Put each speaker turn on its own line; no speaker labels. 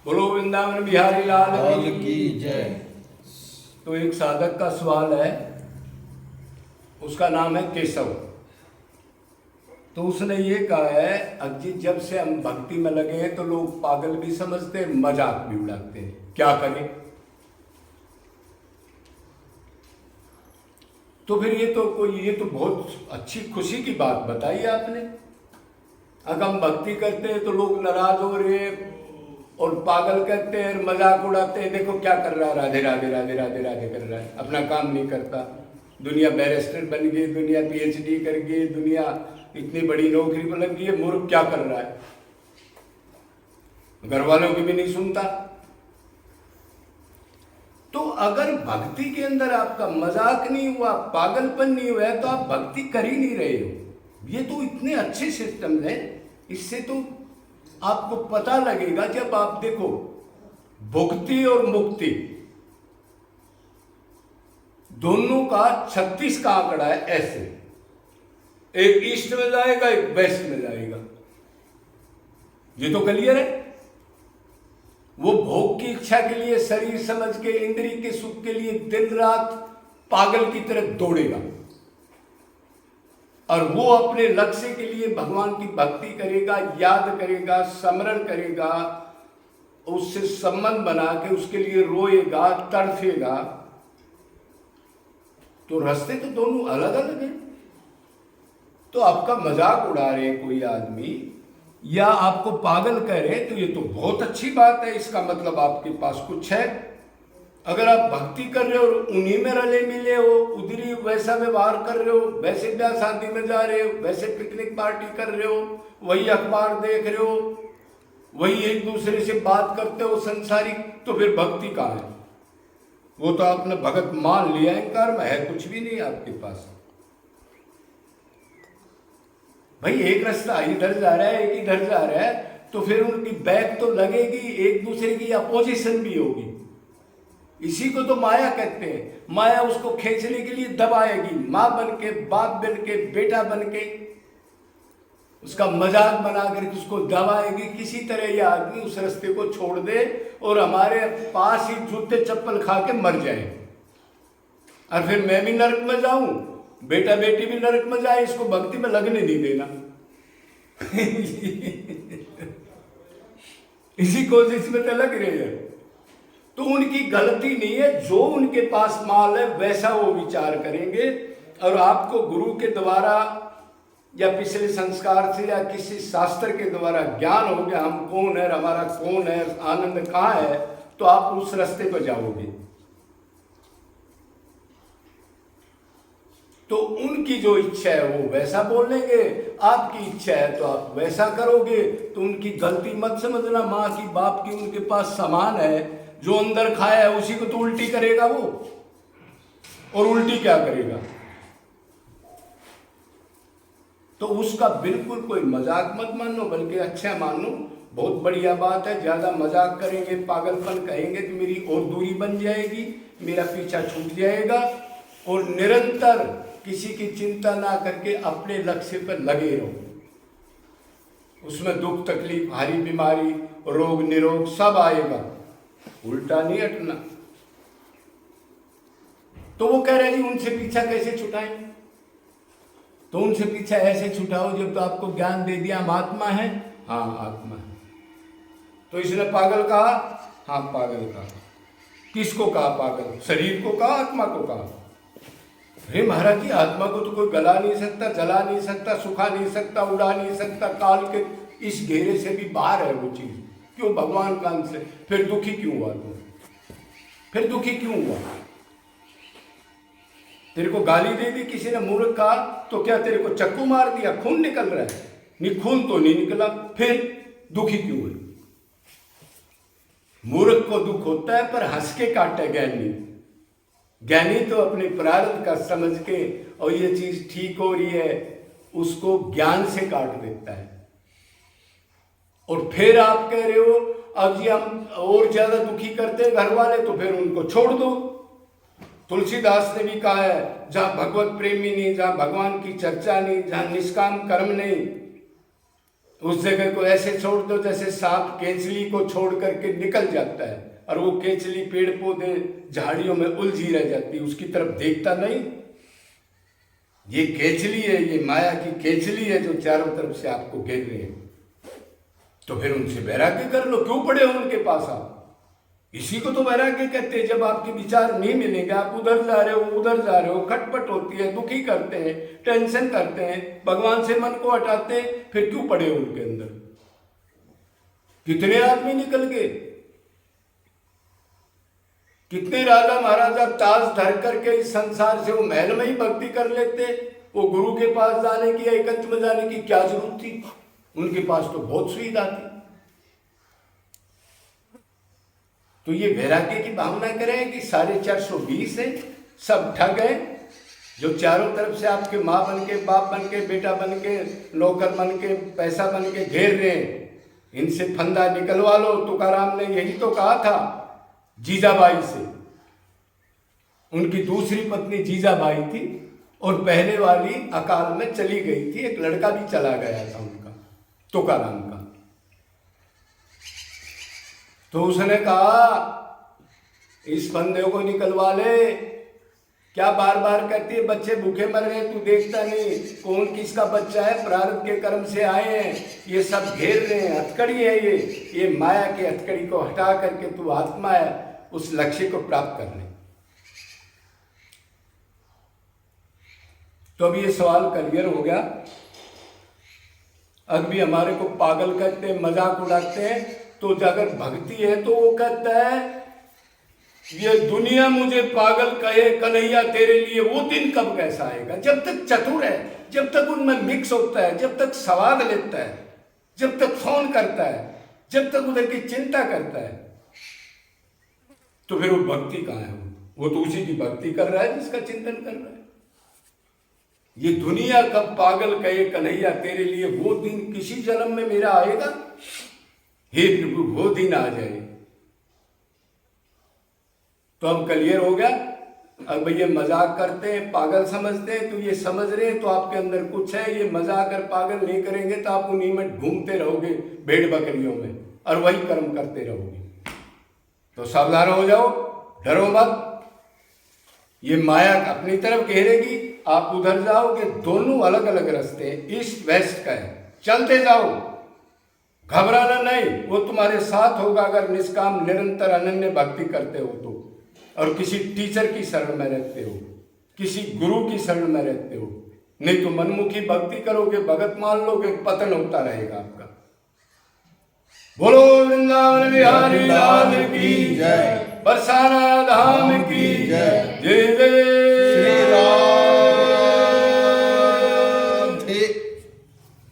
बोलो वृंदावन बिहारी लाल
लाल की जय।
तो एक साधक का सवाल है, उसका नाम है केशव। तो उसने ये कहा है, अजी जब से हम भक्ति में लगे हैं तो लोग पागल भी समझते हैं, मजाक भी उड़ाते हैं, क्या करें? तो फिर ये तो बहुत अच्छी खुशी की बात बताई आपने। अगर हम भक्ति करते हैं तो लोग नाराज हो रहे हैं और पागल कहते हैं, मजाक उड़ाते हैं, देखो क्या कर रहा है, राधे राधे राधे राधे राधे कर रहा है, अपना काम नहीं करता। दुनिया बैरिस्टर बन गई, दुनिया पीएचडी कर गई, दुनिया इतनी बड़ी नौकरी पर लग गई है, मूर्ख क्या कर रहा है? घर वालों की भी नहीं सुनता। तो अगर भक्ति के अंदर आपका मजाक नहीं हुआ, पागलपन नहीं हुआ है, तो आप भक्ति कर ही नहीं रहे हो। ये तो इतने अच्छे सिस्टम है, इससे तो आपको पता लगेगा। जब आप देखो भुक्ति और मुक्ति दोनों का 36 का आंकड़ा है, ऐसे एक ईस्ट में जाएगा, एक वेस्ट में जाएगा। ये तो क्लियर है। वो भोग की इच्छा के लिए, शरीर समझ के, इंद्रिय के सुख के लिए दिन रात पागल की तरह दौड़ेगा, और वो अपने लक्ष्य के लिए भगवान की भक्ति करेगा, याद करेगा, स्मरण करेगा, उससे संबंध बना के उसके लिए रोएगा, तड़फेगा। तो रास्ते तो दोनों अलग अलग हैं। तो आपका मजाक उड़ा रहे कोई आदमी या आपको पागल कह रहे, तो ये तो बहुत अच्छी बात है। इसका मतलब आपके पास कुछ है। अगर आप भक्ति कर रहे हो और उन्हीं में रले मिले हो, उधर ही वैसा व्यवहार कर रहे हो, वैसे ब्याह शादी में जा रहे हो, वैसे पिकनिक पार्टी कर रहे हो, वही अखबार देख रहे हो, वही एक दूसरे से बात करते हो संसारिक, तो फिर भक्ति कहाँ है? वो तो आपने भगत मान लिया, इंकार में है कुछ भी नहीं आपके पास। भाई एक रास्ता इधर जा रहा है, एक इधर जा रहा है, तो फिर उनकी बैक तो लगेगी, एक दूसरे की अपोजिशन भी होगी। इसी को तो माया कहते हैं। माया उसको खींचने के लिए दबाएगी, माँ बन के, बाप बन के, बेटा बन के, उसका मजाक बना करके उसको दबाएगी। किसी तरह यह आदमी उस रास्ते को छोड़ दे और हमारे पास ही जूते चप्पल खा के मर जाए, और फिर मैं भी नरक में जाऊं, बेटा बेटी भी नरक में जाए। इसको भक्ति में लगने नहीं देना। इसी कोशिश में तो लग रहे हैं। तो उनकी गलती नहीं है, जो उनके पास माल है वैसा वो विचार करेंगे। और आपको गुरु के द्वारा या पिछले संस्कार से या किसी शास्त्र के द्वारा ज्ञान हो गया, हम कौन है, हमारा कौन है, आनंद कहाँ है, तो आप उस रास्ते पर जाओगे। तो उनकी जो इच्छा है वो वैसा बोलेंगे, आपकी इच्छा है तो आप वैसा करोगे। तो उनकी गलती मत समझना। माँ की, बाप की उनके पास सामान है, जो अंदर खाया है उसी को तो उल्टी करेगा वो। और उल्टी क्या करेगा? तो उसका बिल्कुल कोई मजाक मत मानो, बल्कि अच्छा मानो। बहुत बढ़िया बात है। ज्यादा मजाक करेंगे, पागलपन कहेंगे तो मेरी और दूरी बन जाएगी, मेरा पीछा छूट जाएगा। और निरंतर किसी की चिंता ना करके अपने लक्ष्य पर लगे रहो। उसमें दुख तकलीफ, भारी बीमारी, रोग निरोग सब आएगा, उल्टा नहीं हटना। तो वो कह रहे जी उनसे पीछा कैसे छुटाएं? तो उनसे पीछा ऐसे छुटाओ जब तो आपको ज्ञान दे दिया हम आत्मा है। हाँ आत्मा है। तो इसने पागल कहा? हाँ पागल कहा। किसको कहा पागल? शरीर को कहा, आत्मा को कहा? अरे महाराज जी, आत्मा को तो कोई गला नहीं सकता, जला नहीं सकता, सुखा नहीं सकता, उड़ा नहीं सकता। काल के इस घेरे से भी बाहर है वो चीज। क्यों भगवान का अंश है? फिर दुखी क्यों हुआ तू? फिर दुखी क्यों हुआ? तेरे को गाली दे दी किसी ने, मूर्ख कहा, तो क्या तेरे को चक्कू मार दिया, खून निकल रहा है? नहीं, खून तो नहीं निकला, फिर दुखी क्यों हुए? मूर्ख को दुख होता है पर हंस के काटे ज्ञानी। ज्ञानी तो अपने प्रारब्ध का समझ के और ये चीज ठीक हो रही है उसको ज्ञान से काट देता है। और फिर आप कह रहे हो अब जी हम और ज्यादा दुखी करते हैं घर वाले, तो फिर उनको छोड़ दो। तुलसीदास ने भी कहा है, जहां भगवत प्रेमी नहीं, जहां भगवान की चर्चा नहीं, जहां निष्काम कर्म नहीं, उस जगह को ऐसे छोड़ दो जैसे सांप केंचली को छोड़ करके निकल जाता है, और वो केंचली पेड़ पौधे झाड़ियों में उलझी रह जाती है, उसकी तरफ देखता नहीं। ये केंचली है, ये माया की केंचली है जो चारों तरफ से आपको घेर रहे हैं। तो फिर उनसे वैराग्य कर लो, क्यों पड़े हो उनके पास आप? इसी को तो वैराग्य कहते हैं। जब आपके विचार नहीं मिलेंगे, आप उधर जा रहे हो उधर जा रहे हो, खटपट होती है, दुखी करते हैं, टेंशन करते हैं, भगवान से मन को हटाते हैं, फिर क्यों पड़े हो उनके अंदर? कितने आदमी निकल गए, कितने राजा महाराजा ताज धर करके इस संसार से वो महल में ही भक्ति कर लेते। वो गुरु के पास जाने की या एकांत में जाने की क्या जरूरत थी? उनके पास तो बहुत सुविधा थी। तो ये वैराग्य की भावना करें कि 420 है, सब ठग है, जो चारों तरफ से आपके माँ बन के, बाप बन के, बेटा बन के, नौकर बन के, पैसा बन के घेर रहे हैं। इनसे फंदा निकलवा लो। तुकाराम ने यही तो कहा था जीजाबाई से। उनकी दूसरी पत्नी जीजाबाई थी और पहले वाली अकाल में चली गई थी। एक लड़का भी चला गया था उनका, तुकाराम का। तो उसने कहा इस फंदे को निकलवा ले, क्या बार बार कहती है बच्चे भूखे मर रहे, तू देखता नहीं कौन किसका बच्चा है, प्रारब्ध के कर्म से आए हैं, ये सब घेर रहे हैं, हथकड़ी है ये माया की हथकड़ी को हटा करके तू आत्मा है, उस लक्ष्य को प्राप्त कर ले। तो अब ये सवाल क्लियर हो गया। अब भी हमारे को पागल कहते हैं, मजाक उड़ाते हैं। तो अगर भक्ति है तो वो कहता है ये दुनिया मुझे पागल कहे कन्हैया तेरे लिए वो दिन कब कैसा आएगा? जब तक चतुर है, जब तक उनमें मिक्स होता है, जब तक स्वाद लेता है, जब तक फोन करता है, जब तक उधर की चिंता करता है, तो फिर वो भक्ति कहाँ है? वो तो उसी की भक्ति कर रहा है जिसका चिंतन कर रहा है। ये दुनिया कब पागल कहे कन्हैया तेरे लिए वो दिन किसी जन्म में मेरा आएगा? हे प्रभु वो दिन आ जाए। तो अब क्लियर हो गया। अब ये मजाक करते हैं, पागल समझते हैं, तो ये समझ रहे हैं तो आपके अंदर कुछ है। ये मजाक और पागल नहीं करेंगे तो आप उन्हीं में घूमते रहोगे भेड़ बकरियों में, और वही कर्म करते रहोगे। तो सावधान हो जाओ, डरो मत। ये माया अपनी तरफ घेरेगी, आप उधर जाओगे। दोनों अलग अलग रास्ते हैं, ईस्ट वेस्ट का है, चलते जाओ, घबराना नहीं। वो तुम्हारे साथ होगा अगर निष्काम निरंतर अनन्य भक्ति करते हो तो, और किसी टीचर की शरण में रहते हो, किसी गुरु की शरण में रहते हो। नहीं तो मनमुखी भक्ति करोगे, भगत मान लोगे, पतन होता रहेगा आपका। बोलो वृंदावन बिहारी लाल की जय, बरसाना धाम की जय।